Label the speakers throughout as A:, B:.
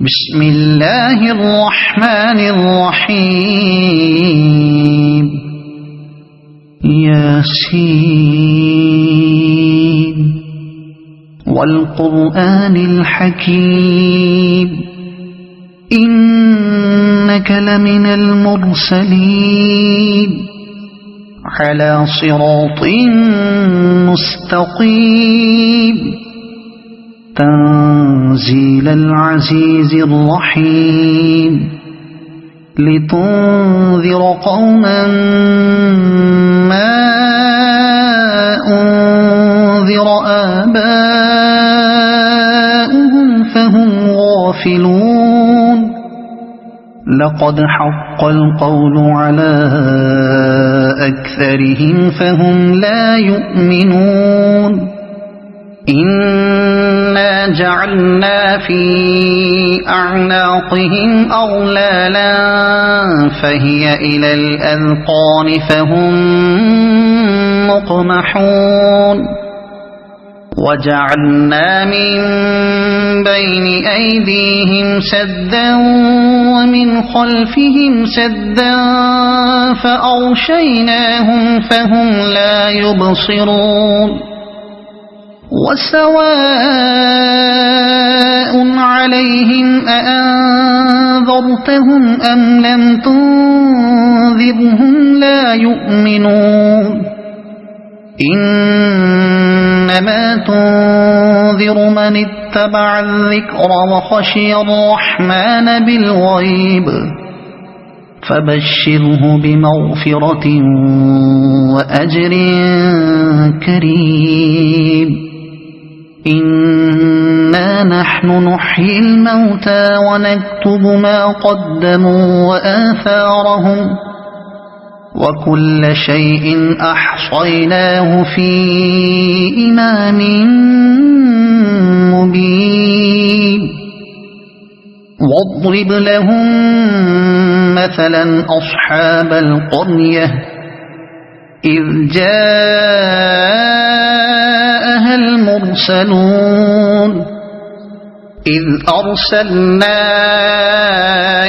A: بسم الله الرحمن الرحيم ياسين والقرآن الحكيم إنك لمن المرسلين على صراط مستقيم تنزيل العزيز الرحيم لتنذر قوما ما أنذر آباؤهم فهم غافلون لقد حق القول على أكثرهم فهم لا يؤمنون إنا جعلنا في أعناقهم أغلالا فهي إلى الأذقان فهم مقمحون وجعلنا من بين أيديهم سدا ومن خلفهم سدا فأغشيناهم فهم لا يبصرون وسواء عليهم أأنذرتهم أم لم تنذرهم لا يؤمنون إنما تنذر من اتبع الذكر وخشي الرحمن بالغيب فبشره بمغفرة وأجر كريم إنا نحن نحيي الموتى ونكتب ما قدموا وآثارهم وكل شيء أحصيناه في إمام مبين واضرب لهم مثلا أصحاب القرية إذ جاءها المرسلون إذ أرسلنا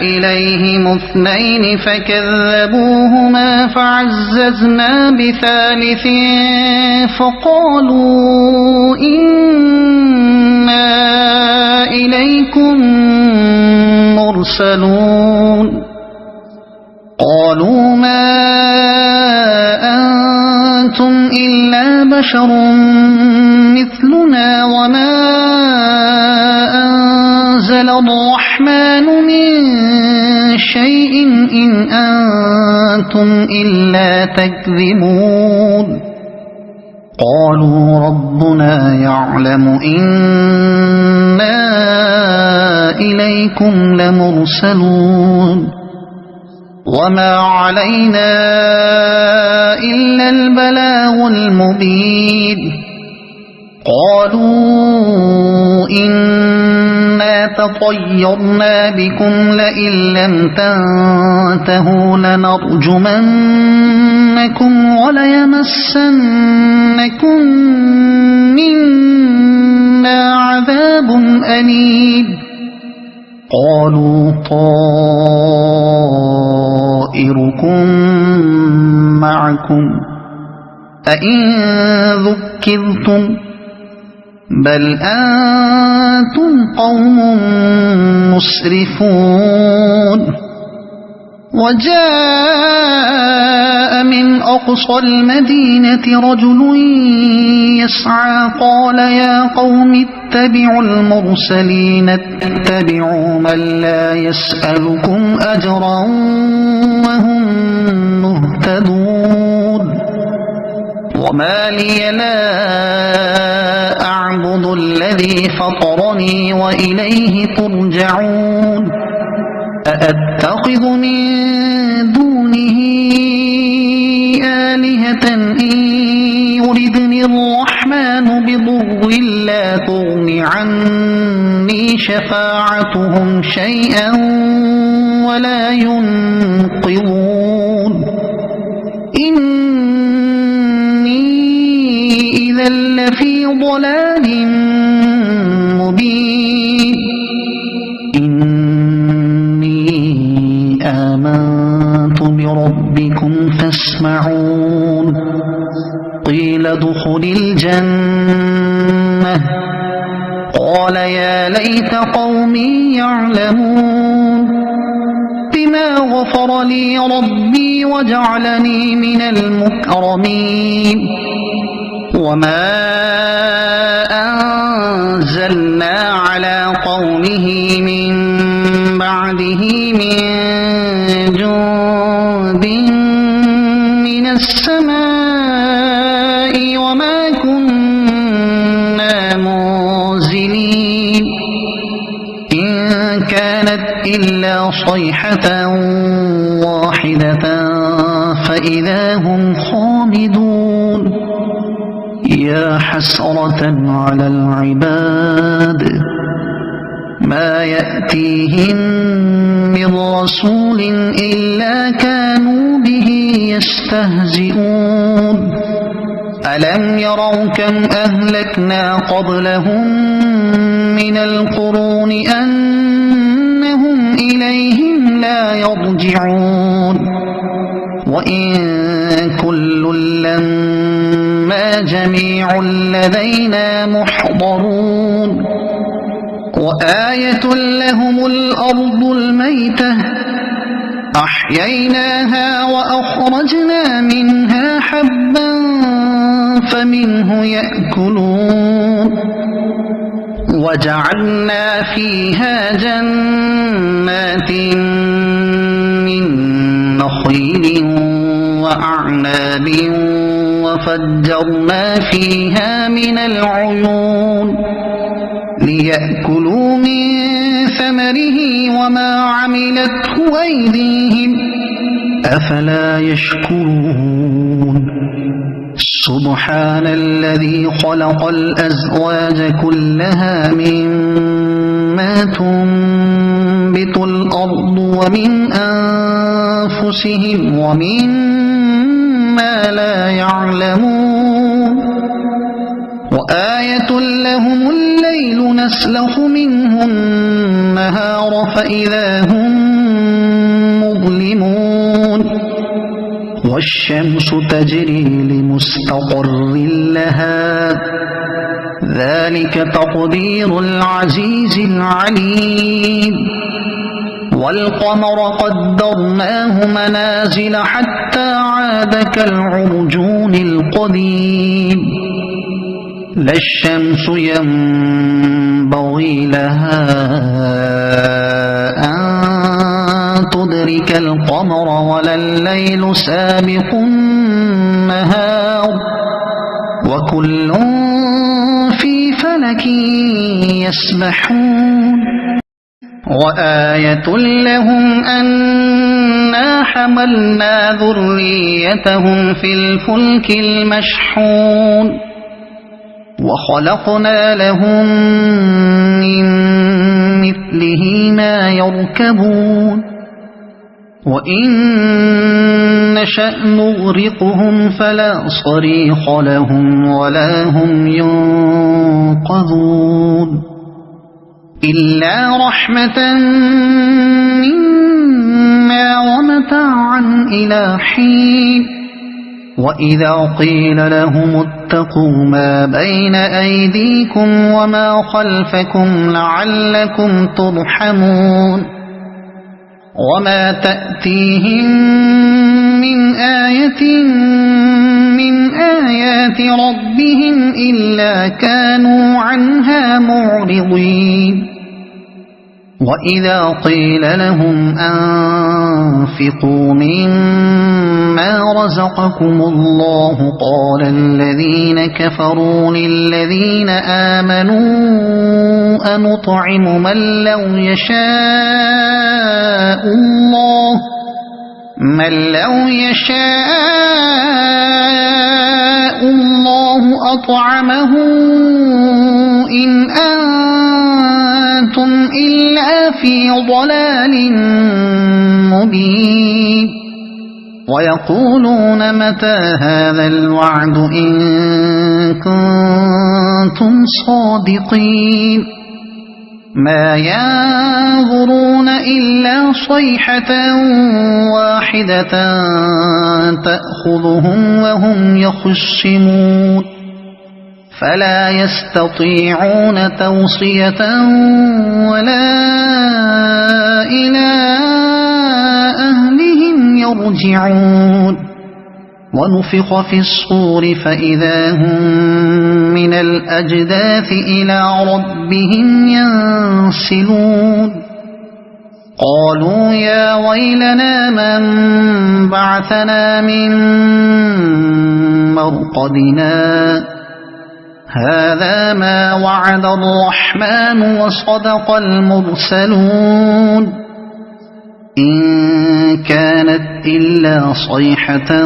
A: إليهم اثنين فكذبوهما فعززنا بثالث فقالوا إنا إليكم مرسلون قالوا ما أنتم إلا بشر مثلنا وما أنزل الرحمن من شيء إن أنتم إلا تكذبون قالوا ربنا يعلم إنا إليكم لمرسلون وما علينا إلا البلاغ المبين قالوا إنا تطيرنا بكم لئن لم تنتهوا لنرجمنكم وليمسنكم منا عذاب أليم قالوا طائركم معكم أئن ذكرتم بل أنتم قوم مسرفون وجاء من أقصى المدينة رجل يسعى قال يا قوم اتبعوا المرسلين اتبعوا من لا يسألكم أجرا وهم مهتدون وما لي لا أعبد الذي فطرني وإليه ترجعون أأتخذ من دونه آلهة إن يردني الرحمن بضر لا تغن عني شفاعتهم شيئا ولا ينقذون إذا لفي ضلال مبين إني آمنت بربكم فاسمعون قيل ادخل الجنة قال يا ليت قومي يعلمون بما غفر لي ربي وجعلني من المكرمين وما أنزلنا على قومه من بعده من جند من السماء وما كنا منزلين إن كانت إلا صيحة واحدة فإذا هم خامدون يا حسرة على العباد ما يأتيهم من رسول إلا كانوا به يستهزئون ألم يروا كم أهلكنا قبلهم من القرون أنهم إليهم لا يرجعون وإن كل لما جميع لدينا محضرون وآية لهم الأرض الميتة أحييناها وأخرجنا منها حبا فمنه يأكلون وجعلنا فيها جنات من نخيل وأعناب وفجرنا فيها من العيون ليأكلوا من ثمره وما عملته أيديهم أفلا يشكرون سبحان الذي خلق الأزواج كلها مما تنبت الأرض ومن أنفسهم ومما لا يعلمون وآية لهم الليل نسلخ منه النهار فإذا هم مظلمون والشمس تجري لمستقر لها ذلك تقدير العزيز العليم والقمر قدرناه منازل حتى عاد كالعرجون القديم لا الشمس ينبغي لها أن تدرك القمر ولا الليل سابق النهار وكل في فلك يسبحون وآية لهم أنا حملنا ذريتهم في الفلك المشحون وخلقنا لهم من مثله ما يركبون وإن نشأ نغرقهم فلا صريخ لهم ولا هم ينقذون إلا رحمة منا ومتاعا إلى حين وإذا قيل لهم اتقوا ما بين أيديكم وما خلفكم لعلكم ترحمون وما تأتيهم من آية من آيات ربهم إلا كانوا عنها معرضين وإذا قيل لهم أنفقوا مما رزقكم الله قال الذين كفروا للذين آمنوا أنطعم من لو يشاء الله أطعمه إن أنتم إلا في ضلال مبين ويقولون متى هذا الوعد إن كنتم صادقين ما ينظرون إلا صيحة واحدة تأخذهم وهم يخصمون فلا يستطيعون توصية ولا إلى أهلهم يرجعون ونفخ في الصور فإذا هم من الأجداث إلى ربهم ينسلون قالوا يا ويلنا من بعثنا من مرقدنا هذا ما وعد الرحمن وصدق المرسلون إن كانت إلا صيحة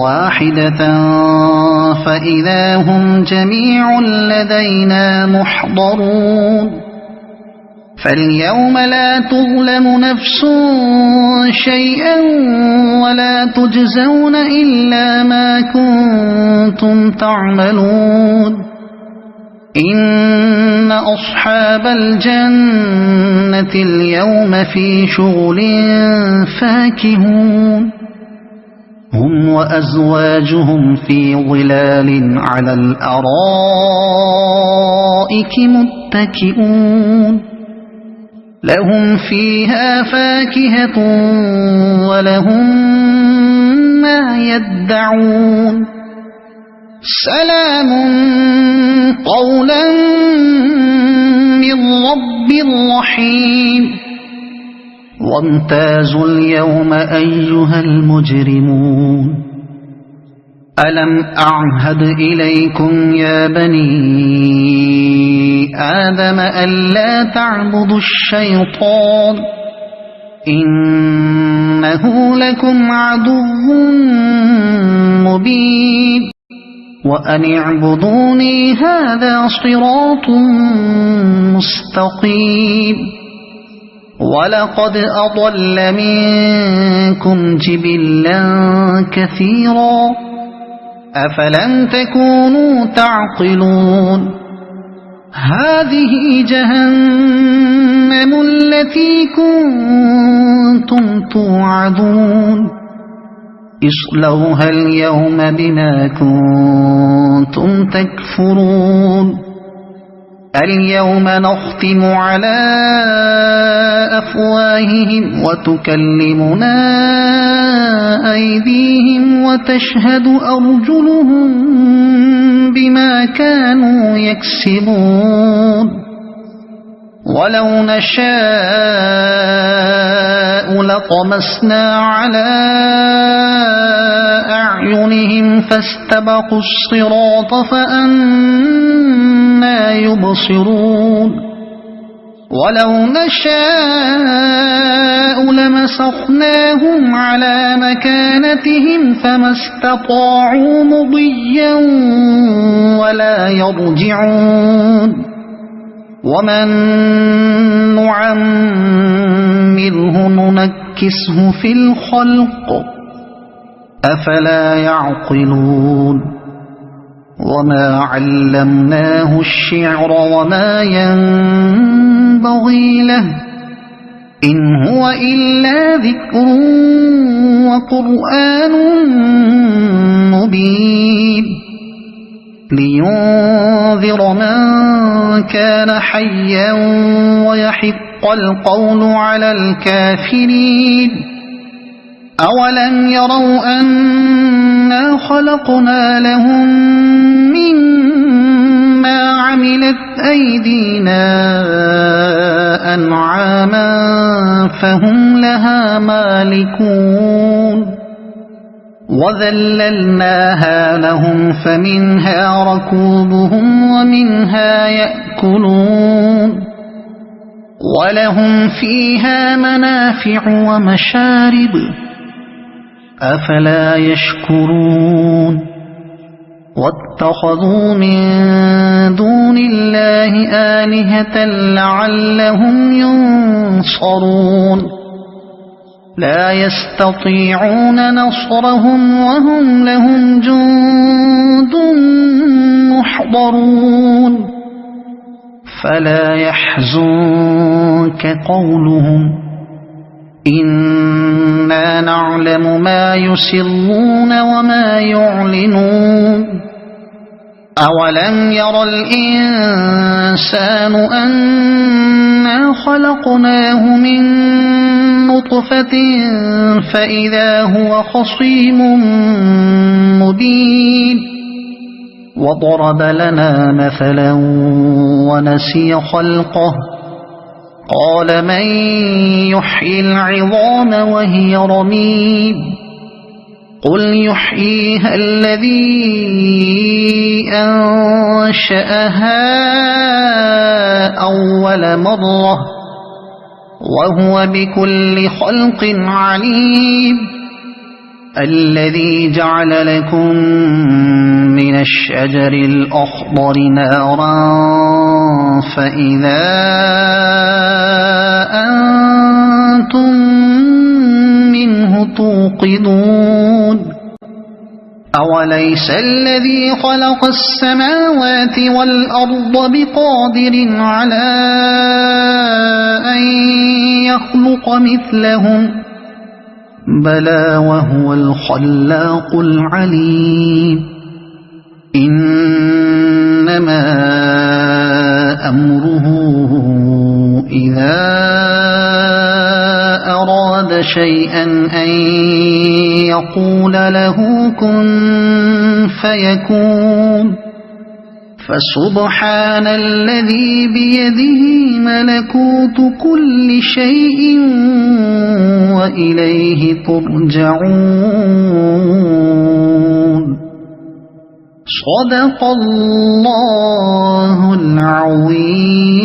A: واحدة فإذا هم جميع لدينا محضرون فاليوم لا تظلم نفس شيئا ولا تجزون إلا ما كنتم تعملون إن أصحاب الجنة اليوم في شغل فاكهون هم وأزواجهم في ظلال على الأرائك متكئون لهم فيها فاكهة ولهم ما يدعون سلام قولا من رب رحيم وامتازوا اليوم أيها المجرمون ألم أعهد إليكم يا بني آدم ألا تعبدوا الشيطان إنه لكم عدو مبين وأن اعبدوني هذا صراط مستقيم ولقد أضل منكم جبلا كثيرا أفلم تكونوا تعقلون هذه جهنم التي كنتم توعدون اصلوها اليوم بما كنتم تكفرون اليوم نختم على أفواههم وتكلمنا أيديهم وتشهد أرجلهم بما كانوا يكسبون ولو نشاء لطمسنا على أعينهم فاستبقوا الصراط فأنى يبصرون ولو نشاء لمسخناهم على مكانتهم فما استطاعوا مضيا ولا يرجعون ومن نعمره ننكسه في الخلق أفلا يعقلون وما علمناه الشعر وما ينبغي له إن هو إلا ذكر وقرآن مبين لينذر من كان حيا ويحق القول على الكافرين أولم يروا أنا خلقنا لهم مما عملت أيدينا أنعاما فهم لها مالكون وذللناها لهم فمنها ركوبهم ومنها يأكلون ولهم فيها منافع ومشارب أفلا يشكرون واتخذوا من دون الله آلهة لعلهم ينصرون لا يستطيعون نصرهم وهم لهم جند محضرون فلا يحزنك قولهم إنا نعلم ما يسرون وما يعلنون أولم ير الإنسان أنا خلقناه من نطفة فإذا هو خصيم مبين وضرب لنا مثلا ونسي خلقه قال من يحيي العظام وهي رميم قل يحييها الذي أنشأها أول مرة وهو بكل خلق عليم الذي جعل لكم من الشجر الأخضر نارا فإذا أنتم منه توقدون أوليس الذي خلق السماوات والأرض بقادر على أن يخلق مثلهم بلى وهو الخلاق العليم إنما أمره إذا أراد شيئا أن يقول له كن فيكون فسبحان الذي بيده ملكوت كل شيء وإليه ترجعون صدق الله العظيم.